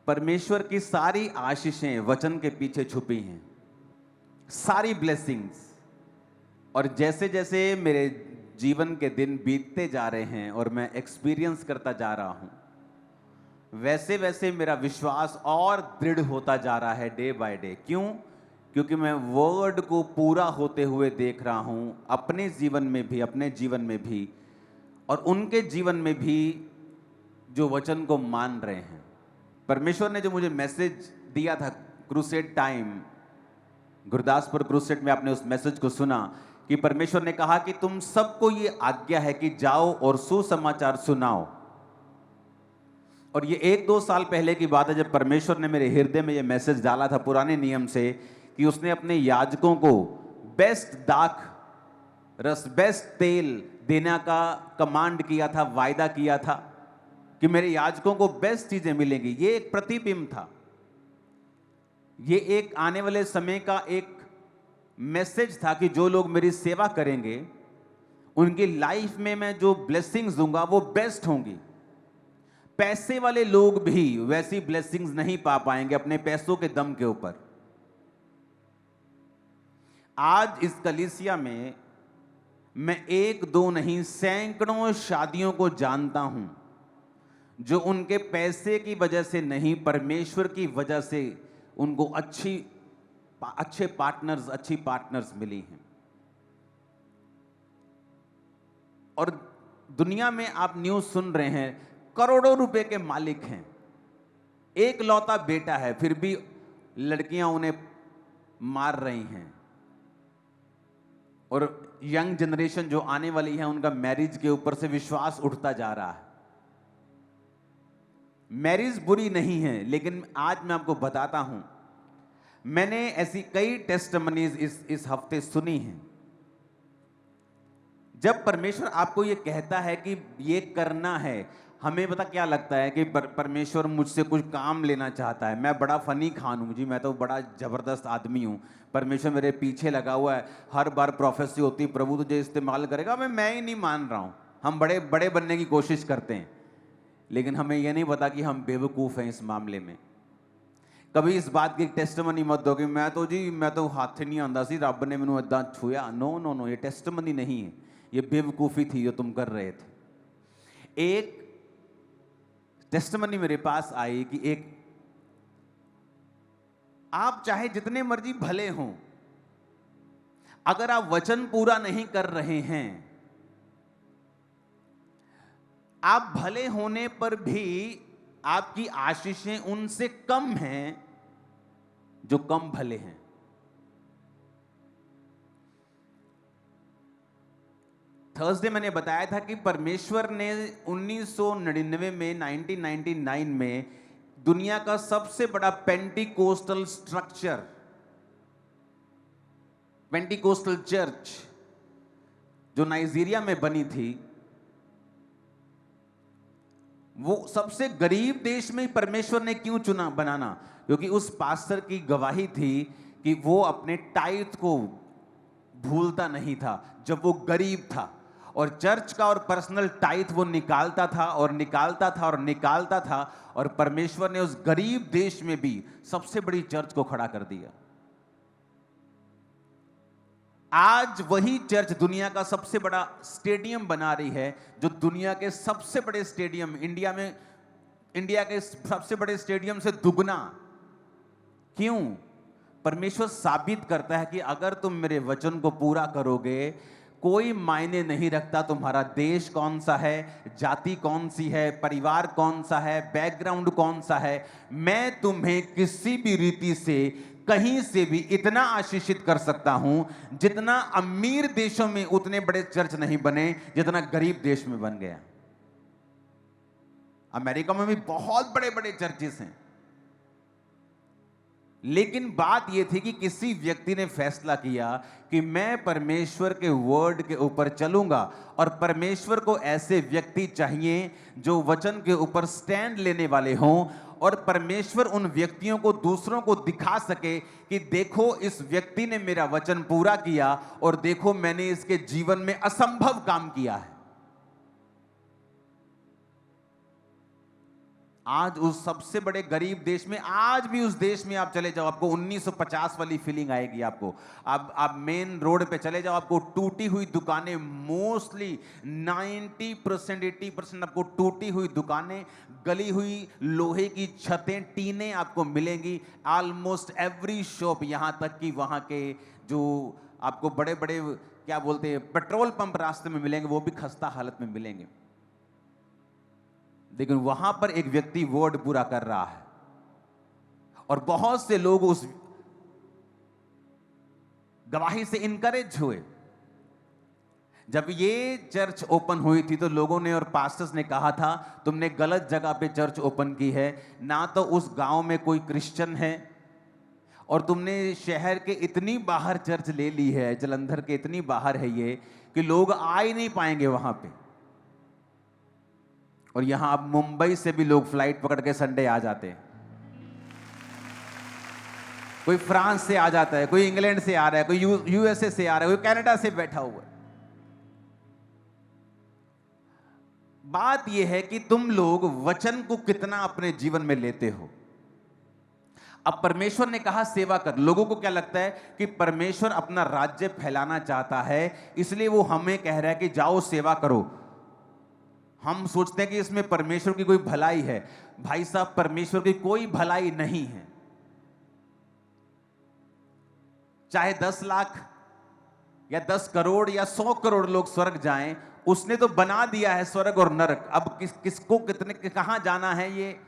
परमेश्वर की सारी आशीषें वचन के पीछे छुपी हैं, सारी ब्लेसिंग्स। और जैसे जैसे मेरे जीवन के दिन बीतते जा रहे हैं और मैं एक्सपीरियंस करता जा रहा हूं, वैसे वैसे मेरा विश्वास और दृढ़ होता जा रहा है डे बाय डे। क्यों? क्योंकि मैं वर्ड को पूरा होते हुए देख रहा हूं, अपने जीवन में भी, अपने जीवन में भी और उनके जीवन में भी जो वचन को मान रहे हैं। परमेश्वर ने जो मुझे मैसेज दिया था क्रूसेड टाइम, गुरदासपुर क्रूसेड में आपने उस मैसेज को सुना कि परमेश्वर ने कहा कि तुम सबको ये आज्ञा है कि जाओ और सुसमाचार सुनाओ। और ये 1-2 साल पहले की बात है जब परमेश्वर ने मेरे हृदय में ये मैसेज डाला था पुराने नियम से कि उसने अपने याजकों को बेस्ट दाख रस, बेस्ट तेल देने का कमांड किया था, वायदा किया था कि मेरे याजकों को बेस्ट चीजें मिलेंगी। ये एक प्रतिबिंब था, ये एक आने वाले समय का एक मैसेज था कि जो लोग मेरी सेवा करेंगे उनकी लाइफ में मैं जो ब्लेसिंग्स दूंगा वो बेस्ट होंगी। पैसे वाले लोग भी वैसी ब्लेसिंग्स नहीं पा पाएंगे अपने पैसों के दम के ऊपर। आज इस कलीसिया में मैं 1-2 नहीं, सैकड़ों शादियों को जानता हूं जो उनके पैसे की वजह से नहीं, परमेश्वर की वजह से उनको अच्छे पार्टनर्स, अच्छी पार्टनर्स मिली हैं। और दुनिया में आप न्यूज़ सुन रहे हैं, करोड़ों रुपए के मालिक हैं, एक लौता बेटा है, फिर भी लड़कियां उन्हें मार रही हैं। और यंग जनरेशन जो आने वाली है उनका मैरिज के ऊपर से विश्वास उठता जा रहा है। मैरिज बुरी नहीं है, लेकिन आज मैं आपको बताता हूं, मैंने ऐसी कई टेस्टिमनीज इस हफ्ते सुनी हैं। जब परमेश्वर आपको ये कहता है कि ये करना है, हमें पता क्या लगता है कि परमेश्वर मुझसे कुछ काम लेना चाहता है। मैं बड़ा फनी खान हूं जी, मैं तो बड़ा जबरदस्त आदमी हूं, परमेश्वर मेरे पीछे लगा हुआ है। हर बार प्रोफेसी होती, प्रभु तुझे इस्तेमाल करेगा। मैं ही नहीं मान रहा हूं। हम बड़े बड़े बनने की कोशिश करते हैं, लेकिन हमें यह नहीं पता कि हम बेवकूफ हैं इस मामले में। कभी इस बात की टेस्टिमनी मत दो कि मैं तो हाथ नहीं आंदा सी, रब ने मैनू इदां छुया। नो नो नो, ये टेस्टिमनी नहीं है, ये बेवकूफी थी जो तुम कर रहे थे। एक टेस्टिमनी मेरे पास आई कि एक, आप चाहे जितने मर्जी भले हों, अगर आप वचन पूरा नहीं कर रहे हैं, आप भले होने पर भी आपकी आशीषें उनसे कम हैं जो कम भले हैं। थर्सडे मैंने बताया था कि परमेश्वर ने 1999 में, 1999 में दुनिया का सबसे बड़ा पेंटिकोस्टल स्ट्रक्चर, पेंटिकोस्टल चर्च जो नाइजीरिया में बनी थी, वो सबसे गरीब देश में परमेश्वर ने क्यों चुना बनाना? क्योंकि उस पास्टर की गवाही थी कि वो अपने टाइथ को भूलता नहीं था जब वो गरीब था, और चर्च का और पर्सनल टाइथ वो निकालता था और निकालता था और निकालता था, और परमेश्वर ने उस गरीब देश में भी सबसे बड़ी चर्च को खड़ा कर दिया। आज वही चर्च दुनिया का सबसे बड़ा स्टेडियम बना रही है, जो दुनिया के सबसे बड़े स्टेडियम, इंडिया के सबसे बड़े स्टेडियम से दुगना। क्यों? परमेश्वर साबित करता है कि अगर तुम मेरे वचन को पूरा करोगे, कोई मायने नहीं रखता तुम्हारा देश कौन सा है, जाति कौन सी है, परिवार कौन सा है, बैकग्राउंड कौन सा है, मैं तुम्हें किसी भी रीति से कहीं से भी इतना आशीषित कर सकता हूं जितना अमीर देशों में उतने बड़े चर्च नहीं बने जितना गरीब देश में बन गया। अमेरिका में भी बहुत बड़े बड़े चर्चेस हैं, लेकिन बात यह थी कि किसी व्यक्ति ने फैसला किया कि मैं परमेश्वर के वर्ड के ऊपर चलूंगा, और परमेश्वर को ऐसे व्यक्ति चाहिए जो वचन के ऊपर स्टैंड लेने वाले हों, और परमेश्वर उन व्यक्तियों को दूसरों को दिखा सके कि देखो इस व्यक्ति ने मेरा वचन पूरा किया, और देखो मैंने इसके जीवन में असंभव काम किया है। आज उस सबसे बड़े गरीब देश में, आज भी उस देश में आप चले जाओ, आपको 1950 वाली फीलिंग आएगी। आपको आप मेन रोड पे चले जाओ, आपको टूटी हुई दुकानें, मोस्टली 90% 80% आपको टूटी हुई दुकानें, गली हुई लोहे की छतें, टीनें आपको मिलेंगी। ऑलमोस्ट एवरी शॉप, यहां तक कि वहां के जो आपको बड़े बड़े क्या बोलते हैं पेट्रोल पंप रास्ते में मिलेंगे, वो भी खस्ता हालत में मिलेंगे। लेकिन वहां पर एक व्यक्ति वर्ड पूरा कर रहा है और बहुत से लोग उस गवाही से इनकरेज हुए। जब ये चर्च ओपन हुई थी तो लोगों ने और पास्टर्स ने कहा था, तुमने गलत जगह पे चर्च ओपन की है, ना तो उस गांव में कोई क्रिश्चियन है और तुमने शहर के इतनी बाहर चर्च ले ली है, जलंधर के इतनी बाहर है ये कि लोग आ ही नहीं पाएंगे वहां पे। और यहां अब मुंबई से भी लोग फ्लाइट पकड़ के संडे आ जाते हैं, कोई फ्रांस से आ जाता है, कोई इंग्लैंड से आ रहा है, कोई यूएसए से आ रहा है, कोई कनाडा से बैठा हुआ है। बात यह है कि तुम लोग वचन को कितना अपने जीवन में लेते हो। अब परमेश्वर ने कहा सेवा कर। लोगों को क्या लगता है कि परमेश्वर अपना राज्य फैलाना चाहता है, इसलिए वो हमें कह रहा है कि जाओ सेवा करो। हम सोचते हैं कि इसमें परमेश्वर की कोई भलाई है। भाई साहब, परमेश्वर की कोई भलाई नहीं है। चाहे 10 लाख या 10 करोड़ या 100 करोड़ लोग स्वर्ग जाएं, उसने तो बना दिया है स्वर्ग और नरक। अब किसको कितने कहां जाना है ये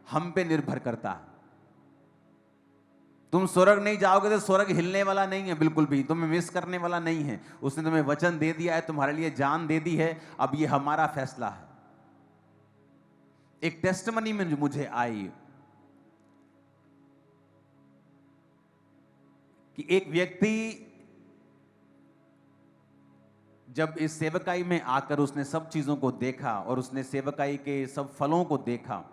हम पे निर्भर करता है। तुम स्वर्ग नहीं जाओगे तो स्वर्ग हिलने वाला नहीं है, बिल्कुल भी तुम्हें मिस करने वाला नहीं है। उसने तुम्हें वचन दे दिया है, तुम्हारे लिए जान दे दी है। अब ये हमारा फैसला है। एक टेस्टमनी में मुझे आई कि एक व्यक्ति जब इस सेवकाई में आकर उसने सब चीजों को देखा और उसने सेवकाई के सब फलों को देखा,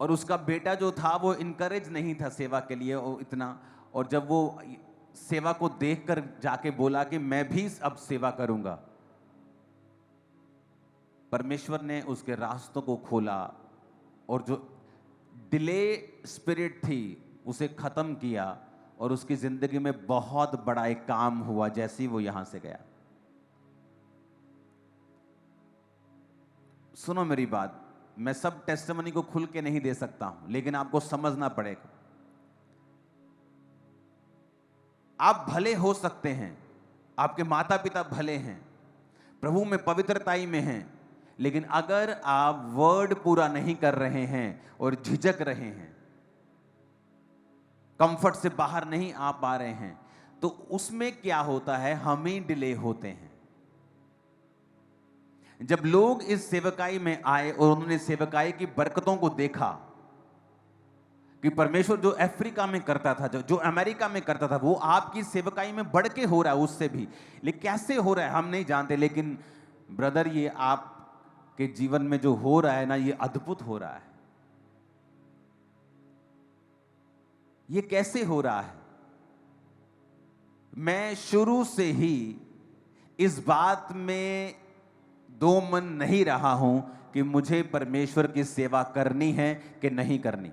और उसका बेटा जो था वो इनकरेज नहीं था सेवा के लिए वो इतना। और जब वो सेवा को देखकर जाके बोला कि मैं भी अब सेवा करूंगा, परमेश्वर ने उसके रास्तों को खोला और जो डिले स्पिरिट थी उसे खत्म किया और उसकी जिंदगी में बहुत बड़ा एक काम हुआ जैसे ही वो यहां से गया। सुनो मेरी बात, मैं सब टेस्टिमनी को खुल के नहीं दे सकता हूं, लेकिन आपको समझना पड़ेगा। आप भले हो सकते हैं, आपके माता पिता भले हैं, प्रभु में पवित्रताई में हैं, लेकिन अगर आप वर्ड पूरा नहीं कर रहे हैं और झिझक रहे हैं, कंफर्ट से बाहर नहीं आ पा रहे हैं, तो उसमें क्या होता है, हम ही डिले होते हैं। जब लोग इस सेवकाई में आए और उन्होंने सेवकाई की बरकतों को देखा कि परमेश्वर जो अफ्रीका में करता था, जो अमेरिका में करता था, वो आपकी सेवकाई में बढ़ के हो रहा है उससे भी। लेकिन कैसे हो रहा है हम नहीं जानते, लेकिन ब्रदर ये आपके जीवन में जो हो रहा है ना, ये अद्भुत हो रहा है। ये कैसे हो रहा है? मैं शुरू से ही इस बात में दो मन नहीं रहा हूं कि मुझे परमेश्वर की सेवा करनी है कि नहीं करनी।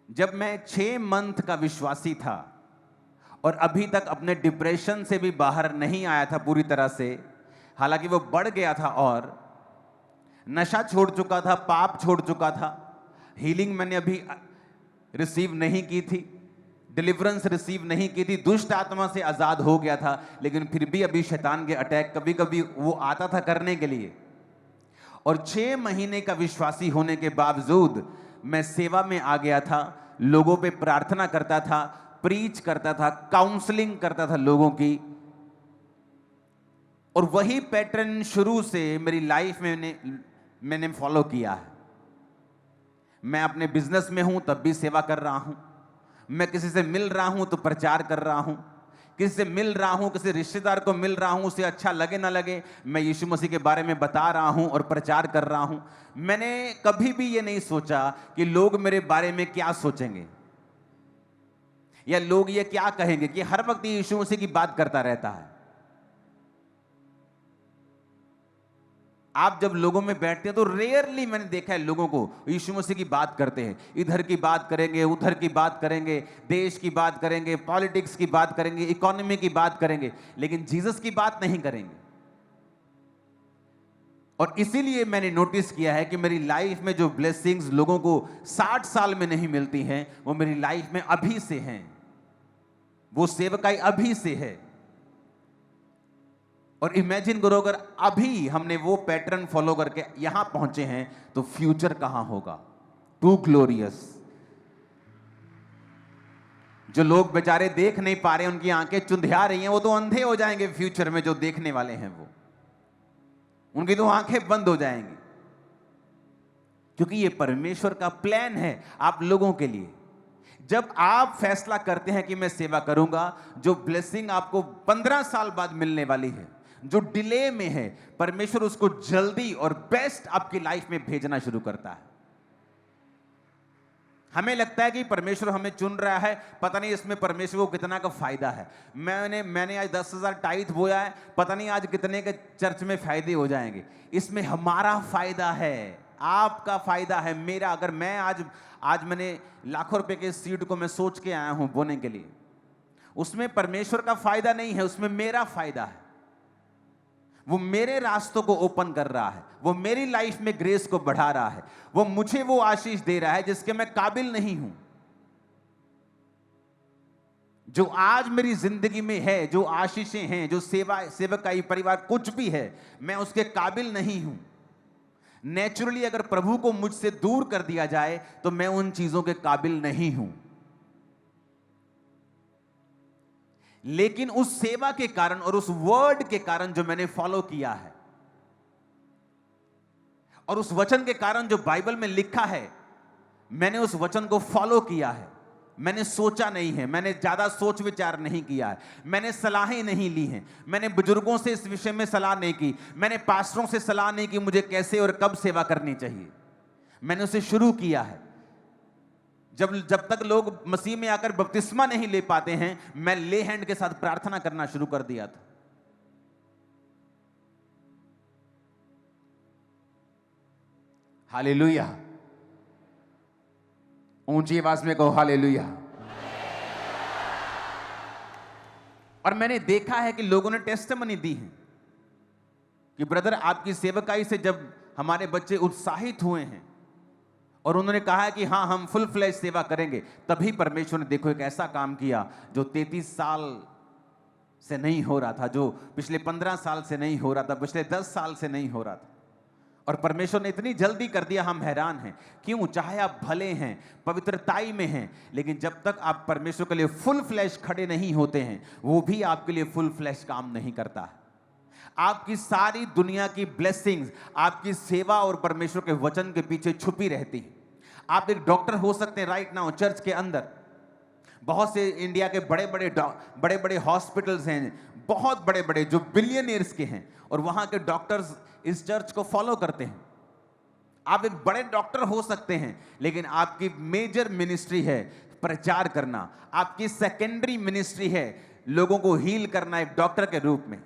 जब मैं 6 मंथ का विश्वासी था और अभी तक अपने डिप्रेशन से भी बाहर नहीं आया था पूरी तरह से, हालांकि वो बढ़ गया था और नशा छोड़ चुका था, पाप छोड़ चुका था, हीलिंग मैंने अभी रिसीव नहीं की थी, डिलीवरेंस रिसीव नहीं की थी, दुष्ट आत्मा से आजाद हो गया था, लेकिन फिर भी अभी शैतान के अटैक कभी कभी वो आता था करने के लिए। और 6 महीने का विश्वासी होने के बावजूद मैं सेवा में आ गया था, लोगों पे प्रार्थना करता था, प्रीच करता था, काउंसलिंग करता था लोगों की। और वही पैटर्न शुरू से मेरी लाइफ में मैंने फॉलो किया है। मैं अपने बिजनेस में हूं तब भी सेवा कर रहा हूं, मैं किसी से मिल रहा हूं तो प्रचार कर रहा हूं, किसी से मिल रहा हूं, किसी रिश्तेदार को मिल रहा हूं, उसे अच्छा लगे ना लगे, मैं यीशु मसीह के बारे में बता रहा हूं और प्रचार कर रहा हूं। मैंने कभी भी ये नहीं सोचा कि लोग मेरे बारे में क्या सोचेंगे या लोग ये क्या कहेंगे कि हर वक्त यीशु मसीह की बात करता रहता है। आप जब लोगों में बैठते हैं तो रेयरली मैंने देखा है लोगों को यीशु मसीह की बात करते हैं। इधर की बात करेंगे, उधर की बात करेंगे, देश की बात करेंगे, पॉलिटिक्स की बात करेंगे, इकोनॉमी की बात करेंगे, लेकिन जीसस की बात नहीं करेंगे। और इसीलिए मैंने नोटिस किया है कि मेरी लाइफ में जो ब्लेसिंग्स लोगों को 60 साल में नहीं मिलती हैं, वो मेरी लाइफ में अभी से हैं। वो सेवकाई अभी से है। और इमेजिन करो अगर अभी हमने वो पैटर्न फॉलो करके यहां पहुंचे हैं तो फ्यूचर कहां होगा। Too glorious. जो लोग बेचारे देख नहीं पा रहे, उनकी आंखें चुंधिया रही हैं, वो तो अंधे हो जाएंगे फ्यूचर में। जो देखने वाले हैं वो, उनकी तो आंखें बंद हो जाएंगी, क्योंकि ये परमेश्वर का प्लान है आप लोगों के लिए। जब आप फैसला करते हैं कि मैं सेवा करूंगा, जो ब्लेसिंग आपको 15 साल बाद मिलने वाली है, जो डिले में है, परमेश्वर उसको जल्दी और बेस्ट आपकी लाइफ में भेजना शुरू करता है। हमें लगता है कि परमेश्वर हमें चुन रहा है, पता नहीं इसमें परमेश्वर को कितना का फायदा है। मैंने आज 10,000 टाइथ बोया है, पता नहीं आज कितने के चर्च में फायदे हो जाएंगे। इसमें हमारा फायदा है, आपका फायदा है, मेरा। अगर मैं आज मैंने लाखों रुपए के सीड को मैं सोच के आया हूं बोने के लिए, उसमें परमेश्वर का फायदा नहीं है, उसमें मेरा फायदा है। वो मेरे रास्तों को ओपन कर रहा है, वो मेरी लाइफ में ग्रेस को बढ़ा रहा है, वो मुझे वो आशीष दे रहा है जिसके मैं काबिल नहीं हूं। जो आज मेरी जिंदगी में है, जो आशीषें हैं, जो सेवकाई परिवार कुछ भी है, मैं उसके काबिल नहीं हूं। नेचुरली अगर प्रभु को मुझसे दूर कर दिया जाए तो मैं उन चीजों के काबिल नहीं हूं। लेकिन उस सेवा के कारण और उस वर्ड के कारण जो मैंने फॉलो किया है, और उस वचन के कारण जो बाइबल में लिखा है, मैंने उस वचन को फॉलो किया है। मैंने सोचा नहीं है, मैंने ज्यादा सोच विचार नहीं किया है, मैंने सलाहें नहीं ली हैं, मैंने बुजुर्गों से इस विषय में सलाह नहीं की, मैंने पास्टरों से सलाह नहीं की मुझे कैसे और कब सेवा करनी चाहिए। मैंने उसे शुरू किया है। जब तक लोग मसीह में आकर बपतिस्मा नहीं ले पाते हैं, मैं ले हैंड के साथ प्रार्थना करना शुरू कर दिया था। हालेलुया। ऊंची आवाज में कहो हालेलुया। और मैंने देखा है कि लोगों ने टेस्टिमनी दी है कि ब्रदर, आपकी सेवकाई से जब हमारे बच्चे उत्साहित हुए हैं और उन्होंने कहा है कि हाँ हम फुल फ्लैश सेवा करेंगे, तभी परमेश्वर ने देखो एक ऐसा काम किया जो 33 साल से नहीं हो रहा था, जो पिछले 15 साल से नहीं हो रहा था, पिछले 10 साल से नहीं हो रहा था। और परमेश्वर ने इतनी जल्दी कर दिया, हम हैरान हैं। क्यों? चाहे आप भले हैं, पवित्रताई में हैं, लेकिन जब तक आप परमेश्वर के लिए फुल फ्लैश खड़े नहीं होते हैं, वो भी आपके लिए फुल फ्लैश काम नहीं करता है। आपकी सारी दुनिया की ब्लेसिंग्स आपकी सेवा और परमेश्वर के वचन के पीछे छुपी रहती है। आप एक डॉक्टर हो सकते हैं राइट नाउ चर्च के अंदर। बहुत से इंडिया के बड़े बड़े हॉस्पिटल्स हैं, बहुत बड़े बड़े, जो बिलियनियर्स के हैं, और वहां के डॉक्टर्स इस चर्च को फॉलो करते हैं। आप एक बड़े डॉक्टर हो सकते हैं, लेकिन आपकी मेजर मिनिस्ट्री है प्रचार करना, आपकी सेकेंडरी मिनिस्ट्री है लोगों को हील करना एक डॉक्टर के रूप में।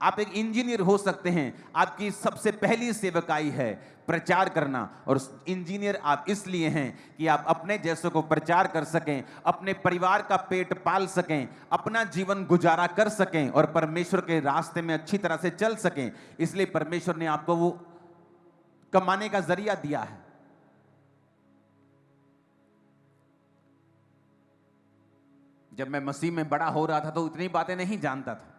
आप एक इंजीनियर हो सकते हैं, आपकी सबसे पहली सेवकाई है प्रचार करना, और इंजीनियर आप इसलिए हैं कि आप अपने जैसों को प्रचार कर सकें, अपने परिवार का पेट पाल सकें, अपना जीवन गुजारा कर सकें और परमेश्वर के रास्ते में अच्छी तरह से चल सकें। इसलिए परमेश्वर ने आपको वो कमाने का जरिया दिया है। जब मैं मसीह में बड़ा हो रहा था तो इतनी बातें नहीं जानता था।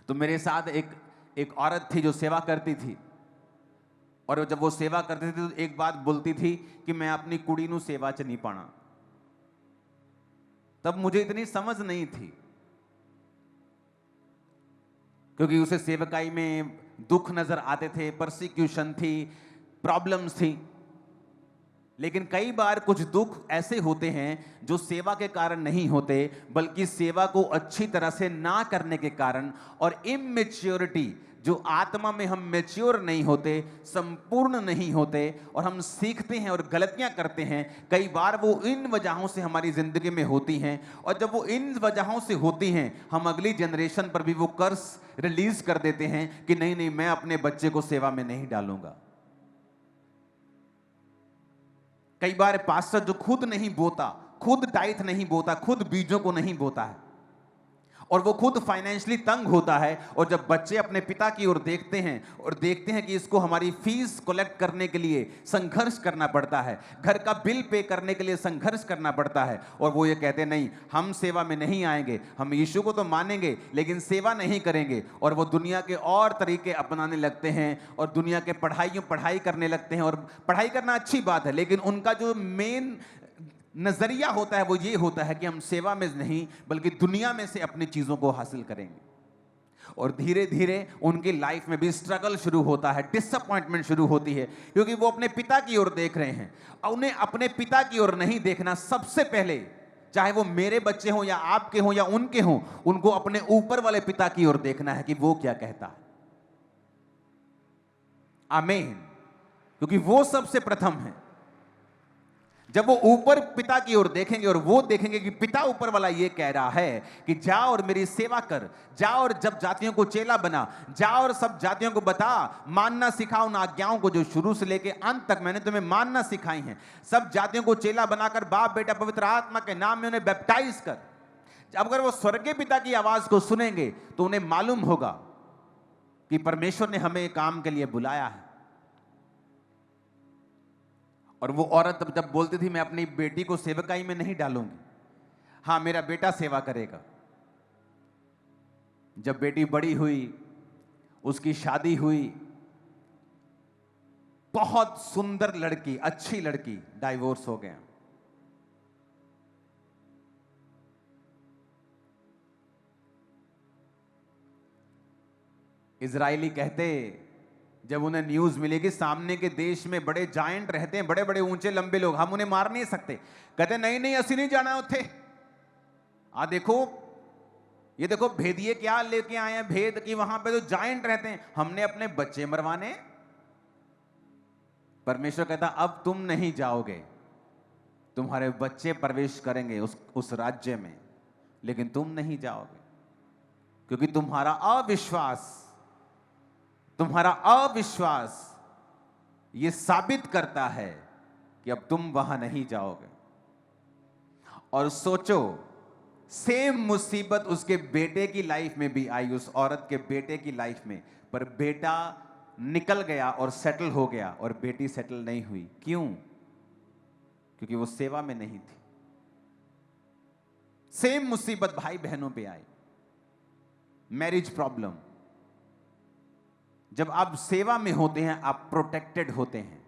तो मेरे साथ एक औरत थी जो सेवा करती थी, और जब वो सेवा करती थी तो एक बात बोलती थी कि मैं अपनी कुड़ी नू सेवा च नहीं पाना। तब मुझे इतनी समझ नहीं थी, क्योंकि उसे सेवकाई में दुख नजर आते थे, परसिक्यूशन थी, प्रॉब्लम्स थी। लेकिन कई बार कुछ दुख ऐसे होते हैं जो सेवा के कारण नहीं होते, बल्कि सेवा को अच्छी तरह से ना करने के कारण, और इमेच्योरिटी, जो आत्मा में हम मैच्योर नहीं होते, संपूर्ण नहीं होते, और हम सीखते हैं और गलतियां करते हैं। कई बार वो इन वजहों से हमारी जिंदगी में होती हैं, और जब वो इन वजहों से होती हैं, हम अगली जनरेशन पर भी वो कर्स रिलीज कर देते हैं कि नहीं नहीं, मैं अपने बच्चे को सेवा में नहीं डालूंगा। कई बार पास्टर जो खुद नहीं बोता, खुद टाइथ नहीं बोता, खुद बीजों को नहीं बोता है, और वो खुद फाइनेंशियली तंग होता है, और जब बच्चे अपने पिता की ओर देखते हैं और देखते हैं कि इसको हमारी फीस कलेक्ट करने के लिए संघर्ष करना पड़ता है, घर का बिल पे करने के लिए संघर्ष करना पड़ता है, और वो ये कहते हैं नहीं, हम सेवा में नहीं आएंगे, हम यीशु को तो मानेंगे लेकिन सेवा नहीं करेंगे, और वो दुनिया के और तरीके अपनाने लगते हैं और दुनिया के पढ़ाई करने लगते हैं। और पढ़ाई करना अच्छी बात है, लेकिन उनका जो मेन नजरिया होता है वो ये होता है कि हम सेवा में नहीं बल्कि दुनिया में से अपनी चीजों को हासिल करेंगे। और धीरे धीरे उनकी लाइफ में भी स्ट्रगल शुरू होता है, डिसअपॉइंटमेंट शुरू होती है, क्योंकि वो अपने पिता की ओर देख रहे हैं, और उन्हें अपने पिता की ओर नहीं देखना। सबसे पहले, चाहे वो मेरे बच्चे हों या आपके हों या उनके हों, उनको अपने ऊपर वाले पिता की ओर देखना है कि वो क्या कहता है। आमीन। क्योंकि वो सबसे प्रथम है। जब वो ऊपर पिता की ओर देखेंगे और वो देखेंगे कि पिता ऊपर वाला ये कह रहा है कि जा और मेरी सेवा कर, जा और जब जातियों को चेला बना, जा और सब जातियों को बता, मानना सिखा उन आज्ञाओं को जो शुरू से लेके अंत तक मैंने तुम्हें मानना सिखाई हैं। सब जातियों को चेला बनाकर बाप बेटा पवित्र आत्मा के नाम में उन्हें बैप्टाइज कर। अब अगर वो स्वर्गीय पिता की आवाज को सुनेंगे तो उन्हें मालूम होगा कि परमेश्वर ने हमें काम के लिए बुलाया है। और वो औरत जब बोलती थी मैं अपनी बेटी को सेवकाई में नहीं डालूंगी, हाँ मेरा बेटा सेवा करेगा। जब बेटी बड़ी हुई, उसकी शादी हुई, बहुत सुंदर लड़की, अच्छी लड़की, डाइवोर्स हो गया। इजरायली कहते, जब उन्हें न्यूज मिली कि सामने के देश में बड़े जायंट रहते हैं, बड़े बड़े ऊंचे लंबे लोग, हम उन्हें मार नहीं सकते, कहते नहीं नहीं असि नहीं जाना उठे। देखो ये देखो भेदिए क्या लेके आए हैं, भेद कि वहां पे तो जायंट रहते हैं, हमने अपने बच्चे मरवाने। परमेश्वर कहता अब तुम नहीं जाओगे, तुम्हारे बच्चे प्रवेश करेंगे उस राज्य में, लेकिन तुम नहीं जाओगे, क्योंकि तुम्हारा अविश्वास ये साबित करता है कि अब तुम वहां नहीं जाओगे। और सोचो, सेम मुसीबत उसके बेटे की लाइफ में भी आई, उस औरत के बेटे की लाइफ में, पर बेटा निकल गया और सेटल हो गया, और बेटी सेटल नहीं हुई। क्यों? क्योंकि वो सेवा में नहीं थी। सेम मुसीबत भाई बहनों पे आई, मैरिज प्रॉब्लम। जब आप सेवा में होते हैं आप प्रोटेक्टेड होते हैं,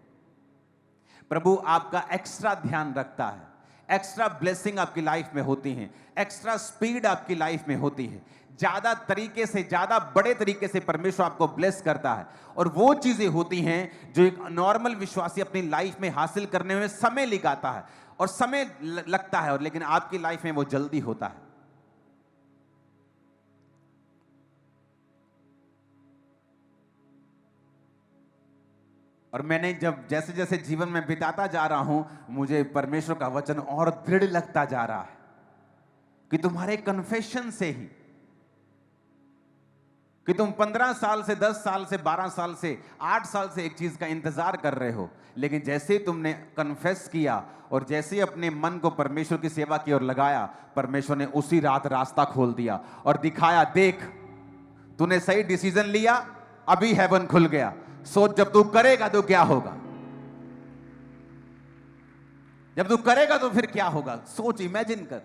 प्रभु आपका एक्स्ट्रा ध्यान रखता है, एक्स्ट्रा ब्लेसिंग आपकी लाइफ में होती है, एक्स्ट्रा स्पीड आपकी लाइफ में होती है, ज्यादा तरीके से, ज्यादा बड़े तरीके से परमेश्वर आपको ब्लेस करता है। और वो चीजें होती हैं जो एक नॉर्मल विश्वासी अपनी लाइफ में हासिल करने में समय लगाता है और समय लगता है, और लेकिन आपकी लाइफ में वो जल्दी होता है। और मैंने जब जैसे जैसे जीवन में बिताता जा रहा हूं, मुझे परमेश्वर का वचन और दृढ़ लगता जा रहा है कि तुम्हारे कन्फेशन से ही, कि तुम 15 साल से, 10 साल से, 12 साल से, 8 साल से एक चीज का इंतजार कर रहे हो, लेकिन जैसे ही तुमने कन्फेस किया और जैसे ही अपने मन को परमेश्वर की सेवा की ओर लगाया, परमेश्वर ने उसी रात रास्ता खोल दिया और दिखाया, देख तूने सही डिसीजन लिया, अभी हेवन खुल गया, सोच जब तू करेगा तो क्या होगा, जब तू करेगा तो फिर क्या होगा, सोच, इमेजिन कर।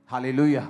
हालेलुया।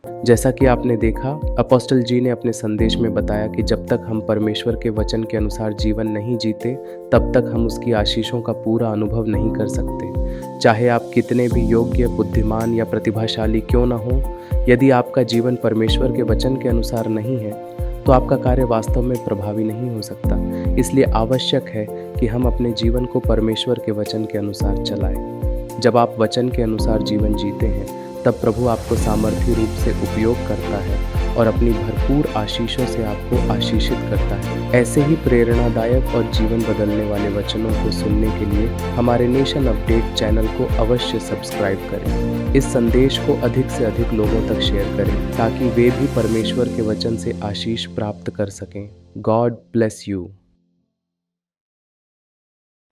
जैसा कि आपने देखा, अपोस्टल जी ने अपने संदेश में बताया कि जब तक हम परमेश्वर के वचन के अनुसार जीवन नहीं जीते, तब तक हम उसकी आशीषों का पूरा अनुभव नहीं कर सकते। चाहे आप कितने भी योग्य, बुद्धिमान या प्रतिभाशाली क्यों न हो, यदि आपका जीवन परमेश्वर के वचन के अनुसार नहीं है तो आपका कार्य वास्तव में प्रभावी नहीं हो सकता। इसलिए आवश्यक है कि हम अपने जीवन को परमेश्वर के वचन के अनुसार चलाएं। जब आप वचन के अनुसार जीवन जीते हैं तब प्रभु आपको सामर्थ्य रूप से उपयोग करता है और अपनी भरपूर आशीषों से आपको आशीषित करता है। ऐसे ही प्रेरणादायक और जीवन बदलने वाले वचनों को सुनने के लिए हमारे नेशन अपडेट चैनल को अवश्य सब्सक्राइब करें। इस संदेश को अधिक से अधिक लोगों तक शेयर करें ताकि वे भी परमेश्वर के वचन से आशीष प्राप्त कर सकें। God bless you.